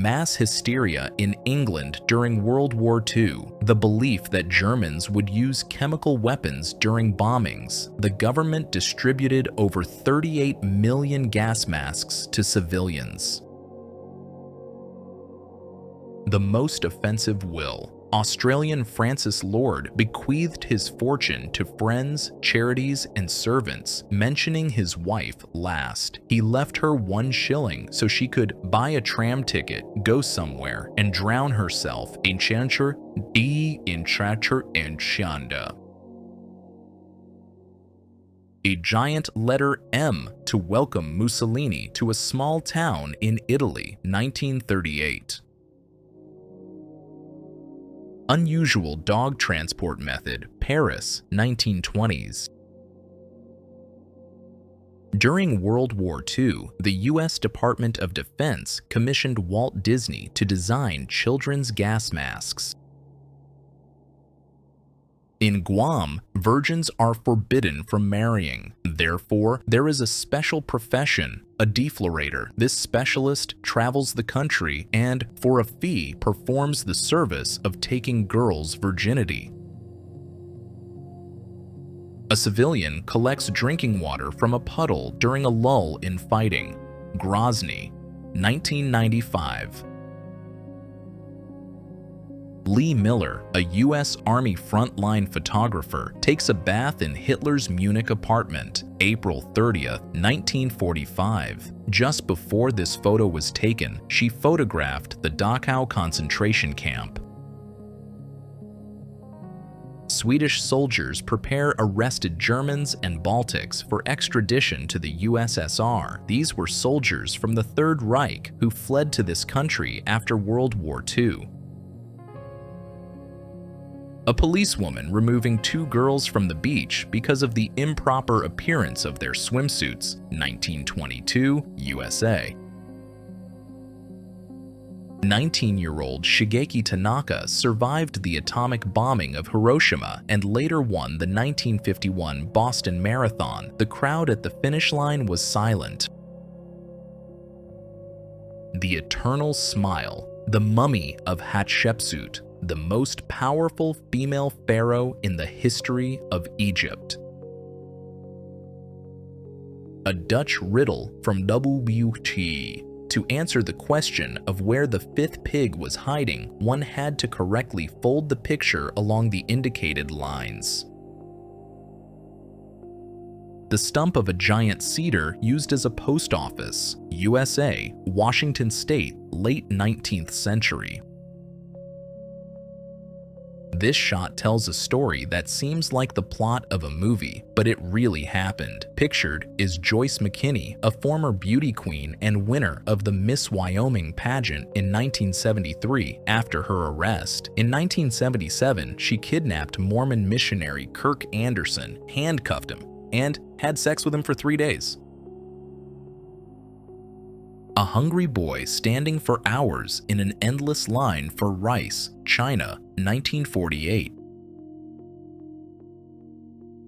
Mass hysteria in England during World War II, the belief that Germans would use chemical weapons during bombings. The government distributed over 38 million gas masks to civilians. The most offensive will. Australian Francis Lord bequeathed his fortune to friends, charities, and servants, mentioning his wife last. He left her 1 shilling so she could buy a tram ticket, go somewhere, and drown herself in Chancher D in Chacher and Shanda. A giant letter M to welcome Mussolini to a small town in Italy, 1938. Unusual dog transport method, Paris, 1920s. During World War II, the U.S. Department of Defense commissioned Walt Disney to design children's gas masks. In Guam, virgins are forbidden from marrying. Therefore, there is a special profession, a deflorator. This specialist travels the country and, for a fee, performs the service of taking girls' virginity. A civilian collects drinking water from a puddle during a lull in fighting. Grozny, 1995. Lee Miller, a U.S. Army frontline photographer, takes a bath in Hitler's Munich apartment, April 30, 1945. Just before this photo was taken, she photographed the Dachau concentration camp. Swedish soldiers prepare arrested Germans and Baltics for extradition to the USSR. These were soldiers from the Third Reich who fled to this country after World War II. A policewoman removing 2 girls from the beach because of the improper appearance of their swimsuits, 1922, USA. 19-year-old Shigeki Tanaka survived the atomic bombing of Hiroshima and later won the 1951 Boston Marathon. The crowd at the finish line was silent. The Eternal Smile, the Mummy of Hatshepsut, the most powerful female pharaoh in the history of Egypt. A Dutch riddle from WT. To answer the question of where the 5th pig was hiding, one had to correctly fold the picture along the indicated lines. The stump of a giant cedar used as a post office, USA, Washington State, late 19th century. This shot tells a story that seems like the plot of a movie, but it really happened. Pictured is Joyce McKinney, a former beauty queen and winner of the Miss Wyoming pageant in 1973 after her arrest. In 1977, she kidnapped Mormon missionary Kirk Anderson, handcuffed him, and had sex with him for 3 days. A hungry boy standing for hours in an endless line for rice, China, 1948.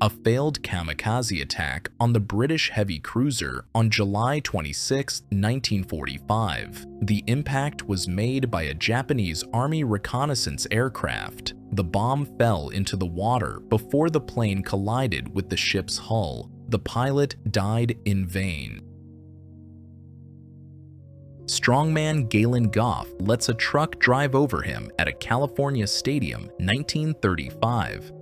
A failed kamikaze attack on the British heavy cruiser on July 26, 1945. The impact was made by a Japanese Army reconnaissance aircraft. The bomb fell into the water before the plane collided with the ship's hull. The pilot died in vain. Strongman Galen Goff lets a truck drive over him at a California stadium, 1935.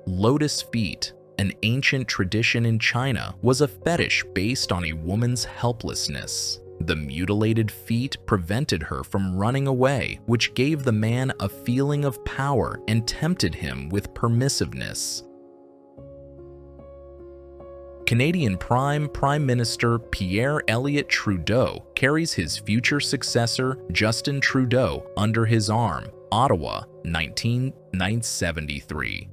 Lotus feet, an ancient tradition in China, was a fetish based on a woman's helplessness. The mutilated feet prevented her from running away, which gave the man a feeling of power and tempted him with permissiveness. Canadian Prime Minister Pierre Elliott Trudeau carries his future successor Justin Trudeau under his arm, Ottawa, 1973.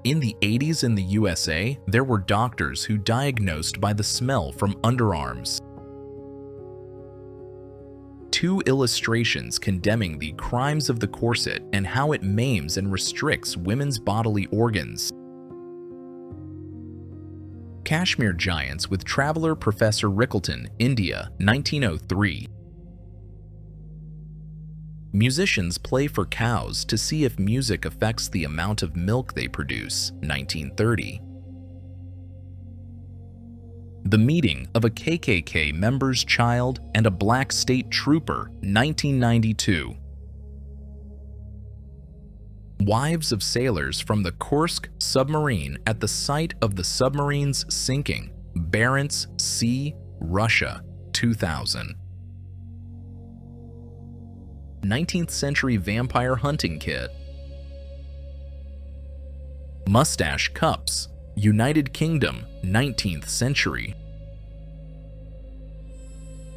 In the 80s in the USA, there were doctors who diagnosed by the smell from underarms. 2 illustrations condemning the crimes of the corset and how it maims and restricts women's bodily organs. Kashmir Giants with Traveler Professor Rickleton, India, 1903. Musicians play for cows to see if music affects the amount of milk they produce, 1930. The meeting of a KKK member's child and a black state trooper, 1992. Wives of sailors from the Kursk submarine at the site of the submarine's sinking, Barents Sea, Russia, 2000. 19th century vampire hunting kit. Mustache cups, United Kingdom, 19th century.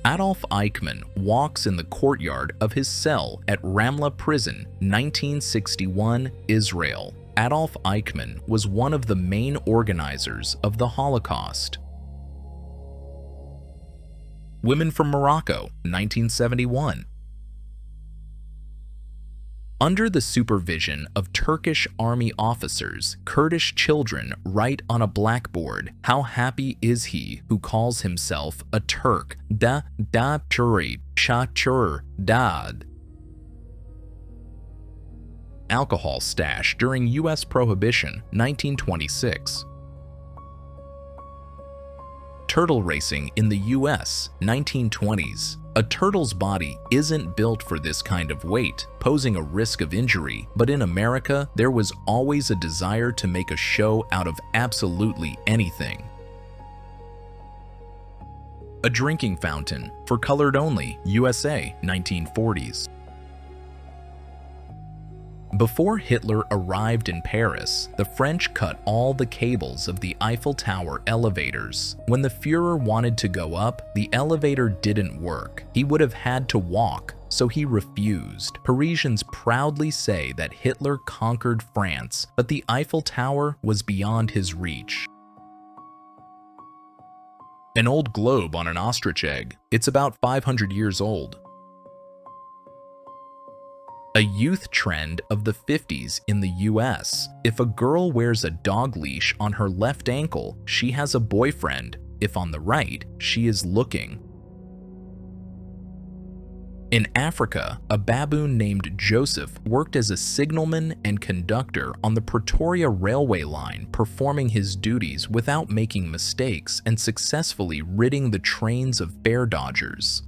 Adolf Eichmann walks in the courtyard of his cell at Ramla Prison, 1961, Israel. Adolf Eichmann was one of the main organizers of the Holocaust. Women from Morocco, 1971. Under the supervision of Turkish army officers, Kurdish children write on a blackboard, "How happy is he who calls himself a Turk? Da Turi Chachur Dad." Alcohol stash during U.S. Prohibition, 1926. Turtle racing in the U.S., 1920s. A turtle's body isn't built for this kind of weight, posing a risk of injury, but in America, there was always a desire to make a show out of absolutely anything. A drinking fountain for colored only, USA, 1940s. Before Hitler arrived in Paris, the French cut all the cables of the Eiffel Tower elevators. When the Führer wanted to go up, the elevator didn't work. He would have had to walk, so he refused. Parisians proudly say that Hitler conquered France, but the Eiffel Tower was beyond his reach. An old globe on an ostrich egg. It's about 500 years old. A youth trend of the 50s in the US. If a girl wears a dog leash on her left ankle, she has a boyfriend. If on the right, she is looking. In Africa, a baboon named Joseph worked as a signalman and conductor on the Pretoria railway line, performing his duties without making mistakes and successfully ridding the trains of fare dodgers.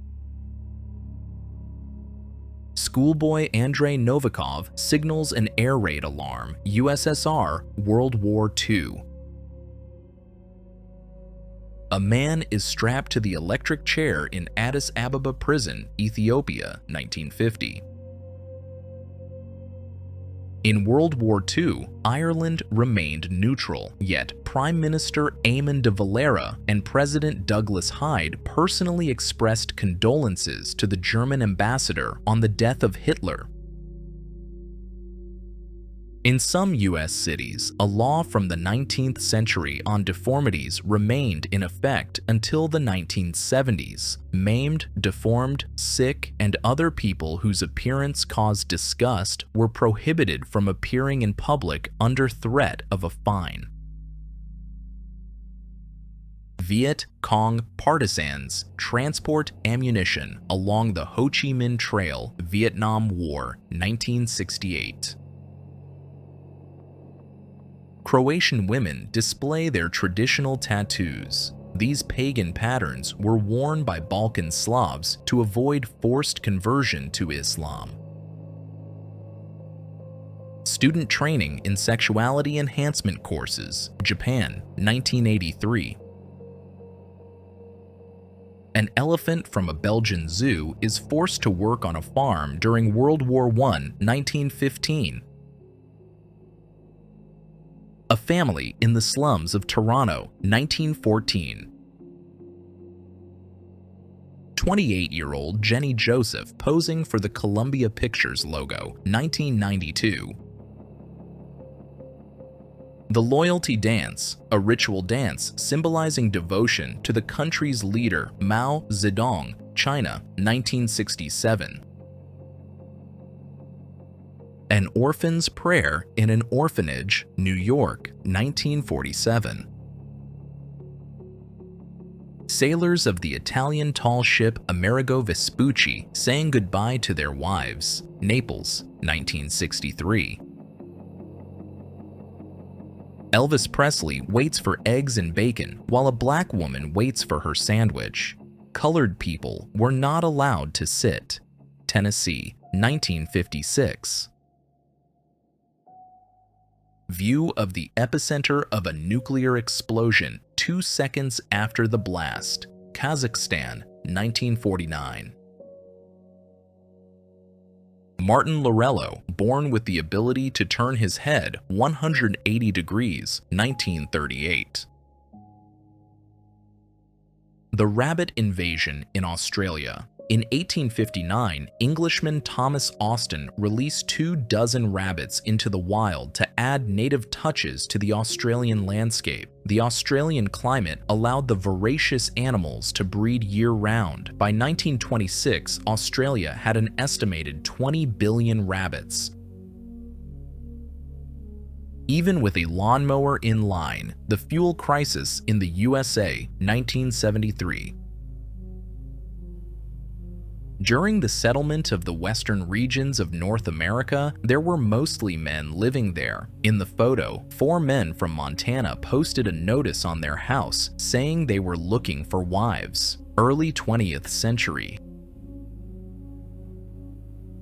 Schoolboy Andrei Novikov signals an air raid alarm, USSR, World War II. A man is strapped to the electric chair in Addis Ababa prison, Ethiopia, 1950. In World War II, Ireland remained neutral, yet Prime Minister Eamon de Valera and President Douglas Hyde personally expressed condolences to the German ambassador on the death of Hitler. In some U.S. cities, a law from the 19th century on deformities remained in effect until the 1970s. Maimed, deformed, sick, and other people whose appearance caused disgust were prohibited from appearing in public under threat of a fine. Viet Cong partisans transport ammunition along the Ho Chi Minh Trail, Vietnam War, 1968. Croatian women display their traditional tattoos. These pagan patterns were worn by Balkan Slavs to avoid forced conversion to Islam. Student training in sexuality enhancement courses, Japan, 1983. An elephant from a Belgian zoo is forced to work on a farm during World War I, 1915. A family in the slums of Toronto, 1914. 28-year-old Jenny Joseph posing for the Columbia Pictures logo, 1992. The Loyalty Dance, a ritual dance symbolizing devotion to the country's leader Mao Zedong, China, 1967. An Orphan's Prayer in an Orphanage, New York, 1947. Sailors of the Italian tall ship Amerigo Vespucci saying goodbye to their wives. Naples, 1963. Elvis Presley waits for eggs and bacon while a black woman waits for her sandwich. Colored people were not allowed to sit. Tennessee, 1956. View of the epicenter of a nuclear explosion 2 seconds after the blast. Kazakhstan, 1949. Martin Lorello, born with the ability to turn his head 180 degrees, 1938. The rabbit invasion in Australia. In 1859, Englishman Thomas Austin released 24 rabbits into the wild to add native touches to the Australian landscape. The Australian climate allowed the voracious animals to breed year-round. By 1926, Australia had an estimated 20 billion rabbits. Even with a lawnmower in line, the fuel crisis in the USA, 1973. During the settlement of the western regions of North America, there were mostly men living there. In the photo, 4 men from Montana posted a notice on their house saying they were looking for wives. Early 20th century.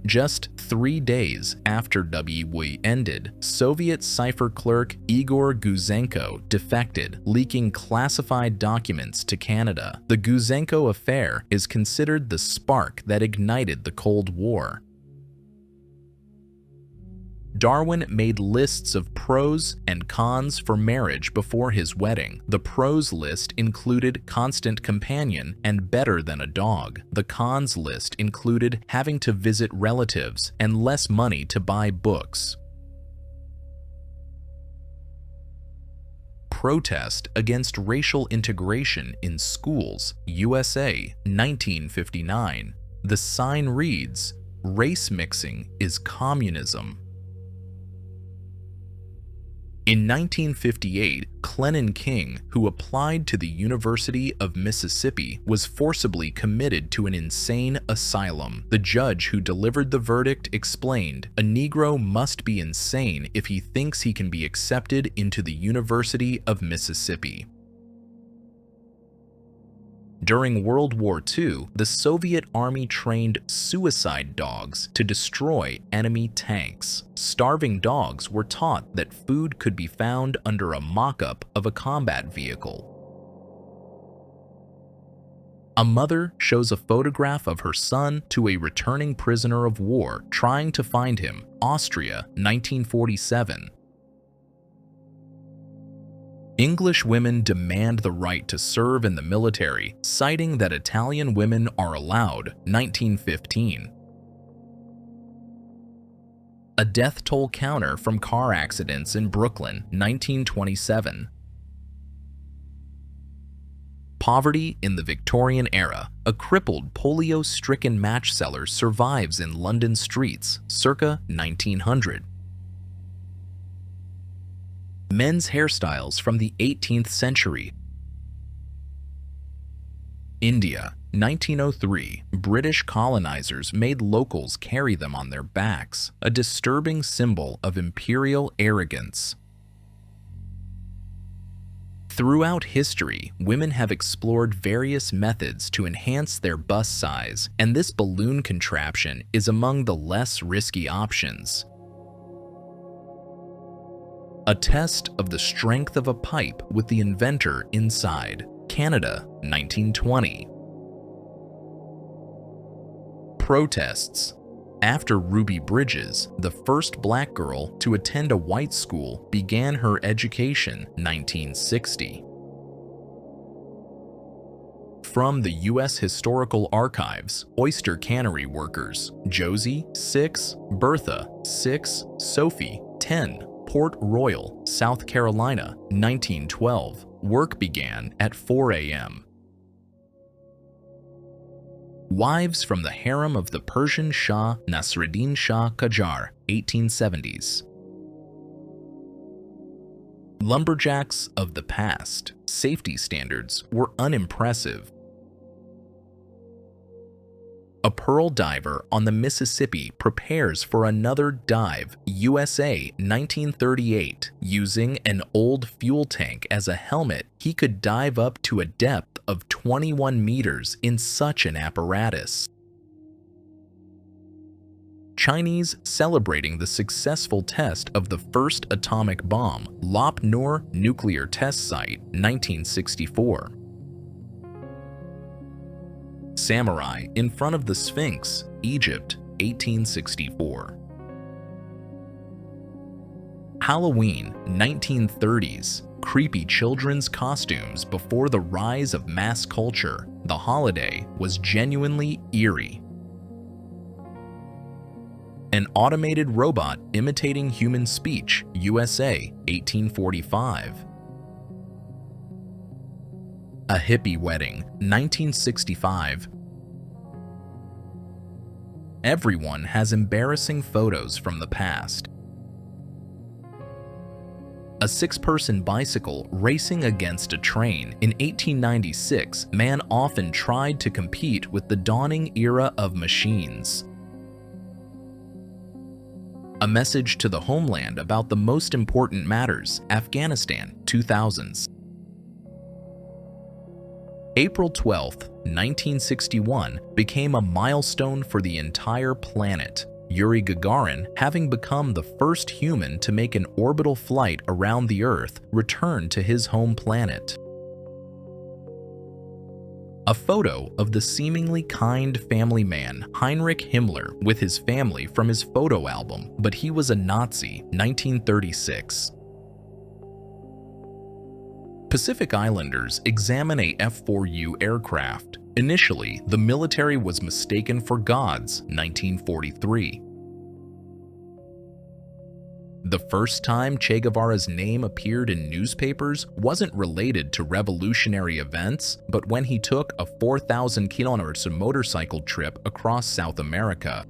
Just 3 days after WW ended, Soviet cipher clerk Igor Guzenko defected, leaking classified documents to Canada. The Guzenko affair is considered the spark that ignited the Cold War. Darwin made lists of pros and cons for marriage before his wedding. The pros list included constant companion and better than a dog. The cons list included having to visit relatives and less money to buy books. Protest against racial integration in schools, USA, 1959. The sign reads, "Race mixing is communism." In 1958, Clennon King, who applied to the University of Mississippi, was forcibly committed to an insane asylum. The judge who delivered the verdict explained, "A Negro must be insane if he thinks he can be accepted into the University of Mississippi." During World War II, the Soviet Army trained suicide dogs to destroy enemy tanks. Starving dogs were taught that food could be found under a mock-up of a combat vehicle. A mother shows a photograph of her son to a returning prisoner of war trying to find him. Austria, 1947. English women demand the right to serve in the military, citing that Italian women are allowed, 1915. A death toll counter from car accidents in Brooklyn, 1927. Poverty in the Victorian era. A crippled, polio-stricken match seller survives in London streets, circa 1900. Men's hairstyles from the 18th century. India, 1903. British colonizers made locals carry them on their backs, a disturbing symbol of imperial arrogance. Throughout history, women have explored various methods to enhance their bust size, and this balloon contraption is among the less risky options. A test of the strength of a pipe with the inventor inside. Canada, 1920. Protests. After Ruby Bridges, the first black girl to attend a white school, began her education, 1960. From the U.S. Historical Archives, oyster cannery workers. Josie, 6, Bertha, 6, Sophie, 10. Port Royal, South Carolina, 1912. Work began at 4 a.m. Wives from the harem of the Persian Shah Nasruddin Shah Qajar, 1870s. Lumberjacks of the past, safety standards were unimpressive. A pearl diver on the Mississippi prepares for another dive, USA 1938. Using an old fuel tank as a helmet, he could dive up to a depth of 21 meters in such an apparatus. Chinese celebrating the successful test of the first atomic bomb, Lop Nur Nuclear Test Site, 1964. Samurai in front of the Sphinx, Egypt, 1864. Halloween, 1930s. Creepy children's costumes before the rise of mass culture. The holiday was genuinely eerie. An automated robot imitating human speech, USA, 1845. A hippie wedding, 1965. Everyone has embarrassing photos from the past. A six-person bicycle racing against a train. In 1896, man often tried to compete with the dawning era of machines. A message to the homeland about the most important matters, Afghanistan, 2000s. April 12, 1961 became a milestone for the entire planet, Yuri Gagarin, having become the first human to make an orbital flight around the Earth, returned to his home planet. A photo of the seemingly kind family man Heinrich Himmler with his family from his photo album, but he was a Nazi, 1936. Pacific Islanders examine a F-4U aircraft. Initially, the military was mistaken for gods, 1943. The first time Che Guevara's name appeared in newspapers wasn't related to revolutionary events, but when he took a 4,000-kilometer motorcycle trip across South America.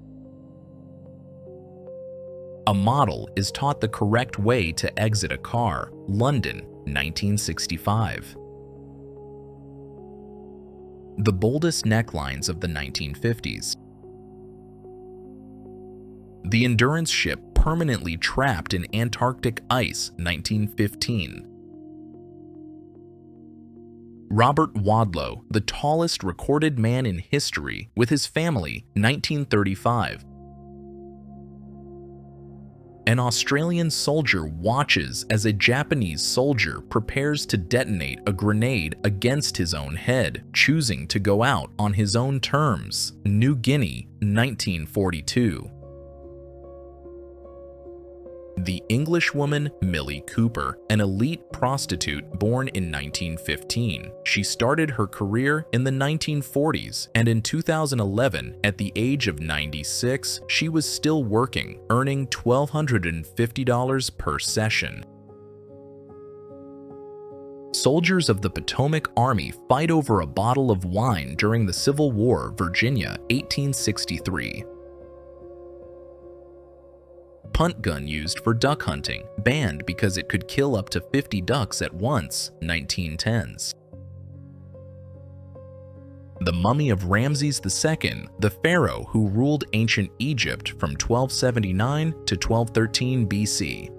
A model is taught the correct way to exit a car, London, 1965. The boldest necklines of the 1950s. The Endurance ship permanently trapped in Antarctic ice, 1915. Robert Wadlow, the tallest recorded man in history, with his family, 1935. An Australian soldier watches as a Japanese soldier prepares to detonate a grenade against his own head, choosing to go out on his own terms. New Guinea, 1942. The Englishwoman Millie Cooper, an elite prostitute born in 1915. She started her career in the 1940s, and in 2011, at the age of 96, she was still working, earning $1,250 per session. Soldiers of the Potomac Army fight over a bottle of wine during the Civil War, Virginia, 1863. Punt gun used for duck hunting, banned because it could kill up to 50 ducks at once, 1910s. The mummy of Ramses II, the pharaoh who ruled ancient Egypt from 1279 to 1213 BC.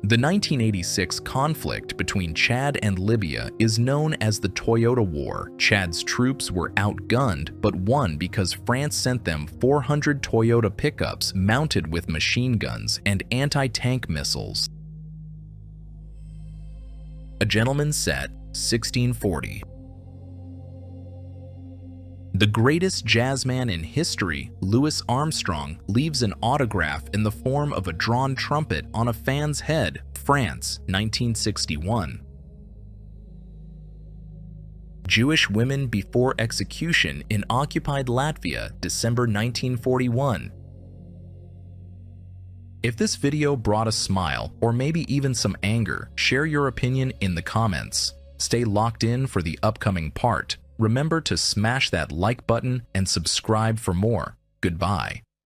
The 1986 conflict between Chad and Libya is known as the Toyota War. Chad's troops were outgunned but won because France sent them 400 Toyota pickups mounted with machine guns and anti-tank missiles. A Gentleman's Set, 1640. The greatest jazzman in history, Louis Armstrong, leaves an autograph in the form of a drawn trumpet on a fan's head, France, 1961. Jewish women before execution in occupied Latvia, December 1941. If this video brought a smile or maybe even some anger, share your opinion in the comments. Stay locked in for the upcoming part. Remember to smash that like button and subscribe for more. Goodbye.